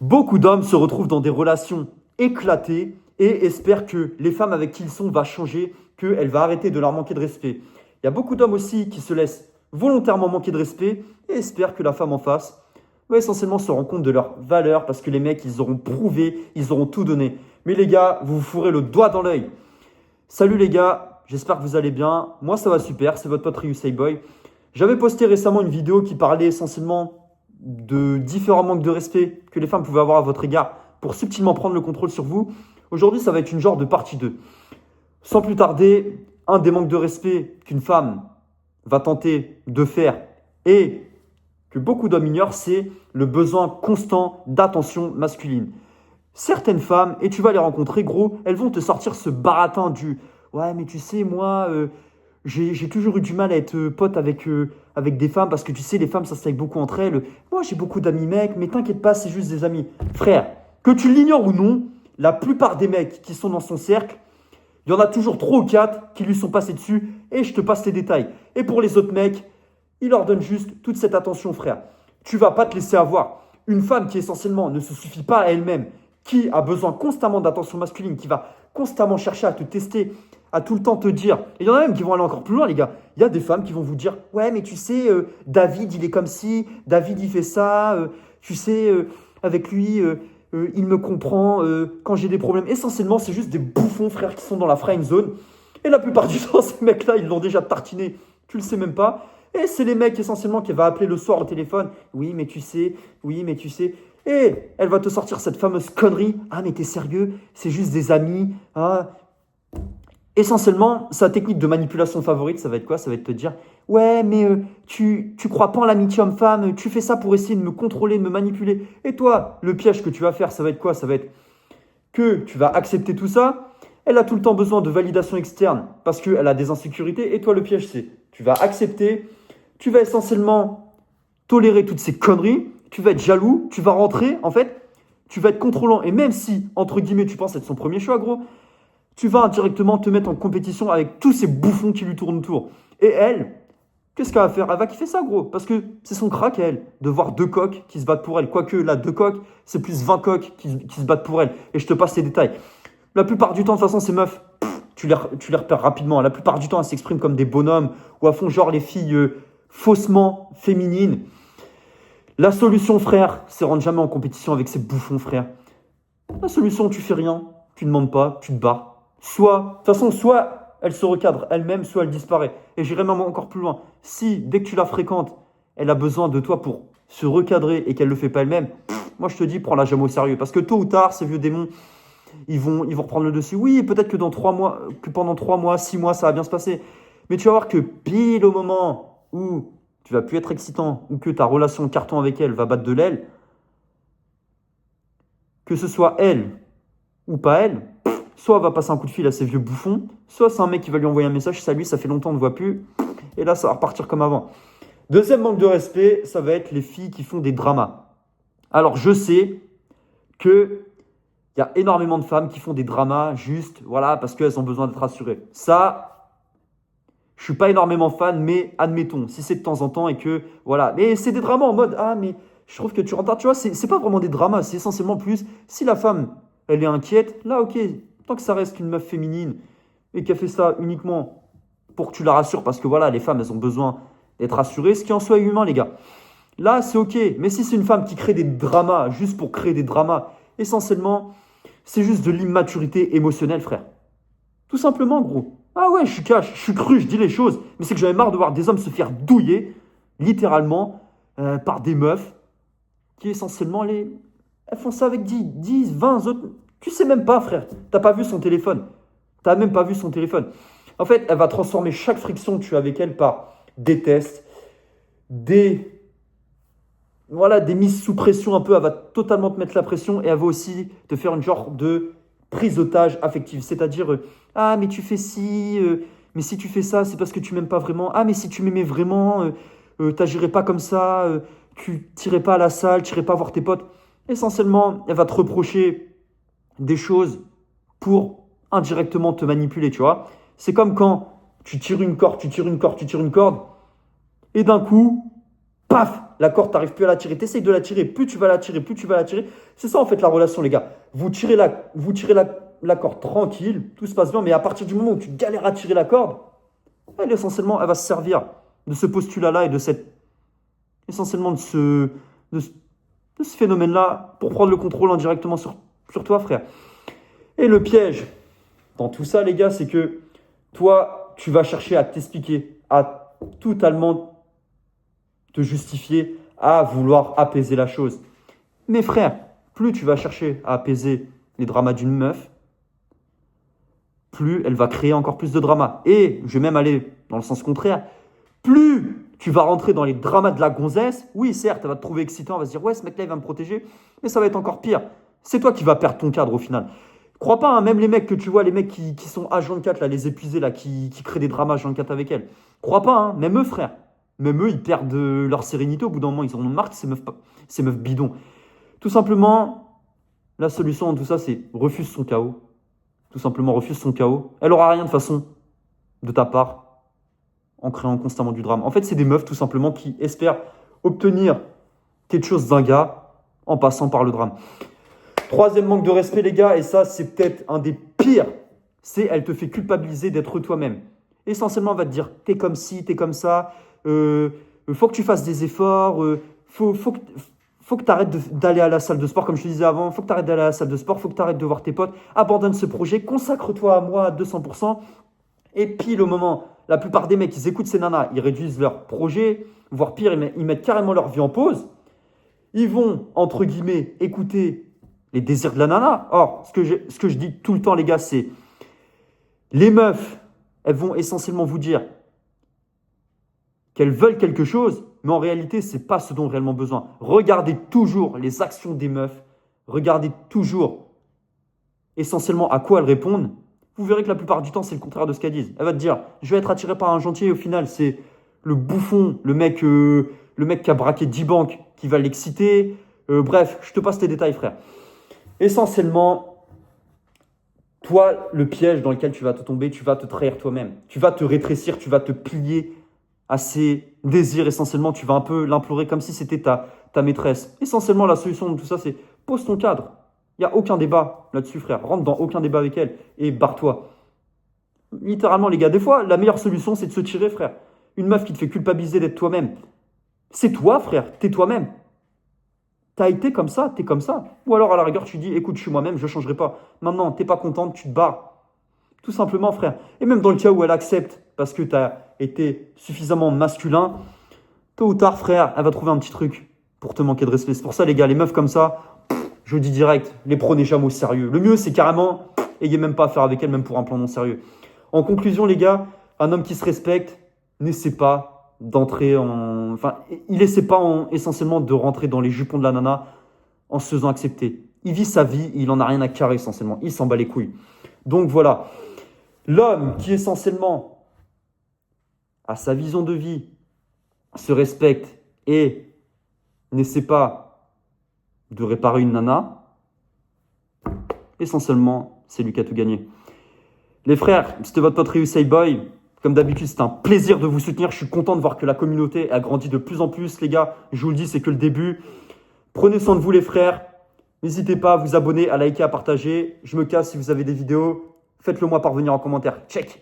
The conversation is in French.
Beaucoup d'hommes se retrouvent dans des relations éclatées et espèrent que les femmes avec qui ils sont vont changer, qu'elle va arrêter de leur manquer de respect. Il y a beaucoup d'hommes aussi qui se laissent volontairement manquer de respect et espèrent que la femme en face va essentiellement se rendre compte de leur valeur parce que les mecs, ils auront prouvé, ils auront tout donné. Mais les gars, vous vous fourrez le doigt dans l'œil. Salut les gars, j'espère que vous allez bien. Moi, ça va super, c'est votre pote Ryusei Boy. J'avais posté récemment une vidéo qui parlait essentiellement de différents manques de respect que les femmes pouvaient avoir à votre égard pour subtilement prendre le contrôle sur vous. Aujourd'hui, ça va être une genre de partie 2. Sans plus tarder, un des manques de respect qu'une femme va tenter de faire et que beaucoup d'hommes ignorent, c'est le besoin constant d'attention masculine. Certaines femmes, et tu vas les rencontrer, gros, elles vont te sortir ce baratin du « Ouais, mais tu sais, moi, j'ai toujours eu du mal à être pote avec des femmes parce que tu sais, les femmes, ça se avec beaucoup entre elles. Moi, j'ai beaucoup d'amis mecs, mais t'inquiète pas, c'est juste des amis. » Frère, que tu l'ignores ou non, la plupart des mecs qui sont dans son cercle, il y en a toujours 3 ou 4 qui lui sont passés dessus et je te passe les détails. Et pour les autres mecs, il leur donne juste toute cette attention, frère. Tu vas pas te laisser avoir. Une femme qui essentiellement ne se suffit pas à elle-même, qui a besoin constamment d'attention masculine, qui va constamment chercher à te tester, à tout le temps te dire. Et il y en a même qui vont aller encore plus loin, les gars. Il y a des femmes qui vont vous dire « Ouais, mais tu sais, David, il est comme ci, David, il fait ça, tu sais, avec lui, il me comprend quand j'ai des problèmes. » Essentiellement, c'est juste des bouffons, frère, qui sont dans la friend zone. Et la plupart du temps, ces mecs-là, ils l'ont déjà tartiné. Tu le sais même pas. Et c'est les mecs, essentiellement, qui va appeler le soir au téléphone. « Oui, mais tu sais, oui, mais tu sais. » Et elle va te sortir cette fameuse connerie. « Ah, mais t'es sérieux? C'est juste des amis. Ah. » Essentiellement, sa technique de manipulation favorite, ça va être quoi? Ça va être te dire « Ouais, mais tu crois pas en l'amitié homme-femme, tu fais ça pour essayer de me contrôler, de me manipuler. » Et toi, le piège que tu vas faire, ça va être quoi? Ça va être que tu vas accepter tout ça. Elle a tout le temps besoin de validation externe parce qu'elle a des insécurités. Et toi, le piège, c'est tu vas accepter, tu vas essentiellement tolérer toutes ces conneries, tu vas être jaloux, tu vas rentrer, en fait, tu vas être contrôlant. Et même si, entre guillemets, tu penses être son premier choix, gros, tu vas indirectement te mettre en compétition avec tous ces bouffons qui lui tournent autour. Et elle, qu'est-ce qu'elle va faire? Elle va kiffer ça, gros. Parce que c'est son crack, elle, de voir 2 coqs qui se battent pour elle. Quoique, là, 2 coqs, c'est plus 20 coqs qui se battent pour elle. Et je te passe les détails. La plupart du temps, de toute façon, ces meufs, tu les repères rapidement. La plupart du temps, elles s'expriment comme des bonhommes ou elles font genre les filles faussement féminines. La solution, frère, c'est rendre jamais en compétition avec ces bouffons, frère. La solution, tu fais rien, tu ne demandes pas, tu te barres. De toute façon, soit elle se recadre elle-même, soit elle disparaît. Et j'irai même encore plus loin. Si, dès que tu la fréquentes, elle a besoin de toi pour se recadrer et qu'elle ne le fait pas elle-même, moi je te dis, prends-la jamais au sérieux. Parce que tôt ou tard, ces vieux démons, ils vont reprendre le dessus. Oui, peut-être que dans 3 mois, que pendant 3 mois, 6 mois, ça va bien se passer. Mais tu vas voir que pile au moment où tu vas plus être excitant ou que ta relation carton avec elle va battre de l'aile, que ce soit elle ou pas elle, soit elle va passer un coup de fil à ces vieux bouffons, soit c'est un mec qui va lui envoyer un message, salut, ça fait longtemps, on ne voit plus, et là, ça va repartir comme avant. Deuxième manque de respect, ça va être les filles qui font des dramas. Alors, je sais qu'il y a énormément de femmes qui font des dramas juste, voilà, parce qu'elles ont besoin d'être rassurées. Ça, je suis pas énormément fan, mais admettons, si c'est de temps en temps et que, voilà. Mais c'est des dramas en mode, ah, mais je trouve que tu rentres, tu vois, c'est pas vraiment des dramas, c'est essentiellement plus, si la femme, elle est inquiète, là, ok, tant que ça reste une meuf féminine et qu'elle fait ça uniquement pour que tu la rassures, parce que voilà, les femmes, elles ont besoin d'être rassurées, ce qui en soit humain, les gars. Là, c'est ok. Mais si c'est une femme qui crée des dramas juste pour créer des dramas, essentiellement, c'est juste de l'immaturité émotionnelle, frère. Tout simplement, gros. Ah ouais, je suis cash, je suis cru, je dis les choses, mais c'est que j'avais marre de voir des hommes se faire douiller, littéralement, par des meufs qui essentiellement elles font ça avec 10, 20 autres. Tu sais même pas, frère. T'as pas vu son téléphone. T'as même pas vu son téléphone. En fait, elle va transformer chaque friction que tu as avec elle par des tests, voilà, des mises sous pression un peu. Elle va totalement te mettre la pression et elle va aussi te faire une genre de prise d'otage affective. C'est-à-dire, ah, mais tu fais ci, mais si tu fais ça, c'est parce que tu m'aimes pas vraiment. Ah, mais si tu m'aimais vraiment, t'agirais pas comme ça, tu t'irais pas à la salle, tu irais pas voir tes potes. Essentiellement, elle va te reprocher des choses pour indirectement te manipuler, tu vois. C'est comme quand tu tires une corde, tu tires une corde, tu tires une corde, et d'un coup, paf, la corde, tu n'arrives plus à la tirer. Tu essayes de la tirer, plus tu vas la tirer, plus tu vas la tirer. C'est ça en fait la relation, les gars. Vous tirez la corde tranquille, tout se passe bien, mais à partir du moment où tu galères à tirer la corde, essentiellement, elle va se servir de ce postulat-là et essentiellement de ce phénomène-là pour prendre le contrôle indirectement sur toi, frère. Et le piège dans tout ça, les gars, c'est que toi, tu vas chercher à t'expliquer, à totalement te justifier, à vouloir apaiser la chose. Mais frère, plus tu vas chercher à apaiser les dramas d'une meuf, plus elle va créer encore plus de dramas. Et je vais même aller dans le sens contraire, plus tu vas rentrer dans les dramas de la gonzesse, oui, certes, elle va te trouver excitant, elle va se dire, ouais, ce mec-là, il va me protéger, mais ça va être encore pire. C'est toi qui vas perdre ton cadre au final. Crois pas, hein, même les mecs que tu vois, les mecs qui sont H24, là, les épuisés, là, qui créent des dramas H24 avec elle. Crois pas, hein, même eux, frère. Même eux, ils perdent leur sérénité. Au bout d'un moment, ils en ont marre de ces meufs bidons. Tout simplement, la solution dans tout ça, c'est refuse son chaos. Tout simplement, refuse son chaos. Elle aura rien de façon de ta part en créant constamment du drame. En fait, c'est des meufs, tout simplement, qui espèrent obtenir quelque chose d'un gars en passant par le drame. Troisième manque de respect, les gars, et ça, c'est peut-être un des pires, c'est elle te fait culpabiliser d'être toi-même. Essentiellement, elle va te dire, t'es comme ci, t'es comme ça, faut que tu fasses des efforts, faut que tu arrêtes d'aller à la salle de sport, comme je te disais avant, faut que tu arrêtes d'aller à la salle de sport, faut que tu arrêtes de voir tes potes, abandonne ce projet, consacre-toi à moi à 200%. Et pile au moment, la plupart des mecs, ils écoutent ces nanas, ils réduisent leur projet, voire pire, ils mettent carrément leur vie en pause. Ils vont, entre guillemets, écouter les désirs de la nana. Or, ce que je dis tout le temps, les gars, c'est les meufs, elles vont essentiellement vous dire qu'elles veulent quelque chose, mais en réalité, ce n'est pas ce dont réellement besoin. Regardez toujours les actions des meufs. Regardez toujours essentiellement à quoi elles répondent. Vous verrez que la plupart du temps, c'est le contraire de ce qu'elles disent. Elle va te dire, je vais être attiré par un gentil, et au final, c'est le bouffon, le mec qui a braqué 10 banques, qui va l'exciter. Bref, je te passe les détails, frère. Essentiellement, toi, le piège dans lequel tu vas te tomber, tu vas te trahir toi-même. Tu vas te rétrécir, tu vas te plier à ses désirs. Essentiellement, tu vas un peu l'implorer comme si c'était ta maîtresse. Essentiellement, la solution de tout ça, c'est pose ton cadre. Il n'y a aucun débat là-dessus, frère. Rentre dans aucun débat avec elle et barre-toi. Littéralement, les gars, des fois, la meilleure solution, c'est de se tirer, frère. Une meuf qui te fait culpabiliser d'être toi-même. C'est toi, frère. T'es toi-même. T'as été comme ça, t'es comme ça. Ou alors, à la rigueur, tu dis, écoute, je suis moi-même, je ne changerai pas. Maintenant, t'es pas contente, tu te barres. Tout simplement, frère. Et même dans le cas où elle accepte, parce que tu as été suffisamment masculin, tôt ou tard, frère, elle va trouver un petit truc pour te manquer de respect. C'est pour ça, les gars, les meufs comme ça, je dis direct, les prenez jamais au sérieux. Le mieux, c'est carrément, ayez même pas affaire avec elle, même pour un plan non sérieux. En conclusion, les gars, un homme qui se respecte n'essaie pas d'entrer en... Enfin, il n'essaie pas essentiellement de rentrer dans les jupons de la nana en se faisant accepter. Il vit sa vie, il en a rien à carrer essentiellement. Il s'en bat les couilles. Donc voilà. L'homme qui essentiellement a sa vision de vie, se respecte et n'essaie pas de réparer une nana, essentiellement, c'est lui qui a tout gagné. Les frères, c'était votre pote Ryusei Boy. Comme d'habitude, c'est un plaisir de vous soutenir. Je suis content de voir que la communauté a grandi de plus en plus. Les gars, je vous le dis, c'est que le début. Prenez soin de vous, les frères. N'hésitez pas à vous abonner, à liker, à partager. Je me casse si vous avez des vidéos. Faites-le moi parvenir en commentaire. Check.